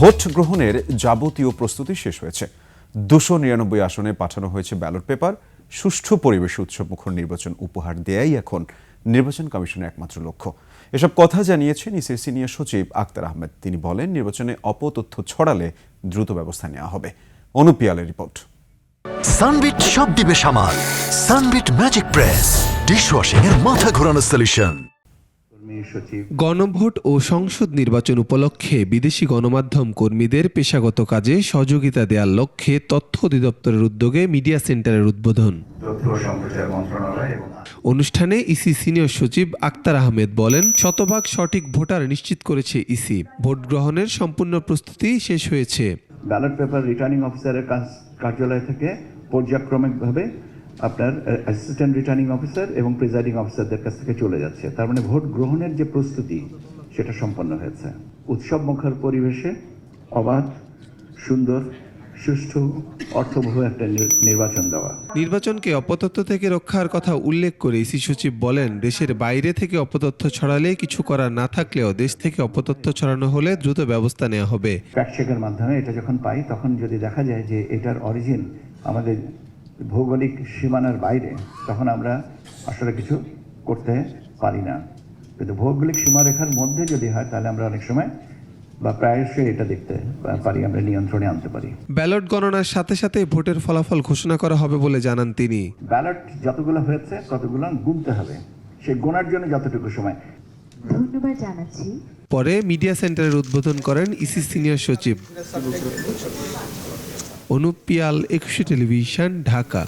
Vote গ্রহণের যাবতীয় প্রস্তুতি শেষ হয়েছে। 299 আসনে পাঠানো হয়েছে ব্যালট পেপার। সুষ্ঠু পরিবেশে উৎসবমুখর নির্বাচন উপহার দেয়াই এখন নির্বাচন কমিশনের একমাত্র লক্ষ্য। এসব কথা জানিয়েছেন ইসির সিনিয়র সচিব আক্তার আহমেদ। তিনি বলেন, নির্বাচনে অপতথ্য ছড়ালে দ্রুত ব্যবস্থা নেওয়া হবে। অনুপ পিয়ালের রিপোর্ট। সানবিট সব দিবে সামাল। সানবিট ম্যাজিক প্রেস ডিশওয়াশিং এর মাথা ঘোরানো সলিউশন। গণভোট ও সংসদ নির্বাচন উপলক্ষে বিদেশি গণমাধ্যম কর্মীদের পেশাগত কাজে সহযোগিতা দেওয়ার লক্ষ্যে তথ্য অধিদপ্তরের উদ্যোগে মিডিয়া সেন্টারের উদ্বোধন। অনুষ্ঠানে ইসি সিনিয়র সচিব আক্তার আহমেদ বলেন, শতভাগ সঠিক ভোটার নিশ্চিত করেছে ইসি। ভোট গ্রহণের সম্পূর্ণ প্রস্তুতি শেষ হয়েছে। ব্যালট পেপার রিটার্নিং অফিসারের কার্যালয় থেকে পর্যায়ক্রমিকভাবে আপনার অ্যাসিস্ট্যান্ট রিটার্নিং অফিসার এবং প্রিজাইডিং অফিসারদের কাছ থেকে চলে যাচ্ছে। তার মানে ভোট গ্রহণের যে প্রস্তুতি সেটা সম্পন্ন হয়েছে উৎসবমুখর পরিবেশে। অবাধ, সুন্দর, সুষ্ঠু, অর্থবহ একটা নির্বাচন দেওয়া। নির্বাচনকে অপতথ্য থেকে রক্ষার কথা উল্লেখ করে ইসি সচিব বলেন, দেশের বাইরে থেকে অপতথ্য ছড়ালে কিছু করার না থাকলেও দেশ থেকে অপতথ্য ছড়ানো হলে দ্রুত ব্যবস্থা নেওয়া হবে। ফ্যাক্ট চেকের মাধ্যমে এটা যখন পাই, তখন যদি দেখা যায় যে এটার অরিজিন আমাদের ভৌগোলিক সীমানার বাইরে, তখন আমরা আসলে কিছু করতে পারি না। কিন্তু ভৌগোলিক সীমারেখার মধ্যে যদি হয়, তাহলে আমরা অনেক সময় বা প্রায়শই এটা দেখতে পারি, আমরা নিয়ন্ত্রণে আনতে পারি। ব্যালট গণনার সাথে সাথে ভোটের ফলাফল ঘোষণা করা হবে বলে জানান তিনি। ব্যালট যতগুলো হয়েছে ততগুলো গুনতে হবে, সেই গোনার জন্য যতটুকু সময়। ধন্যবাদ জানাচ্ছি। পরে মিডিয়া সেন্টারের উদ্বোধন করেন ইসি সিনিয়র সচিব। অনুপ পিয়াল, 21 টেলিভিশন, ঢাকা।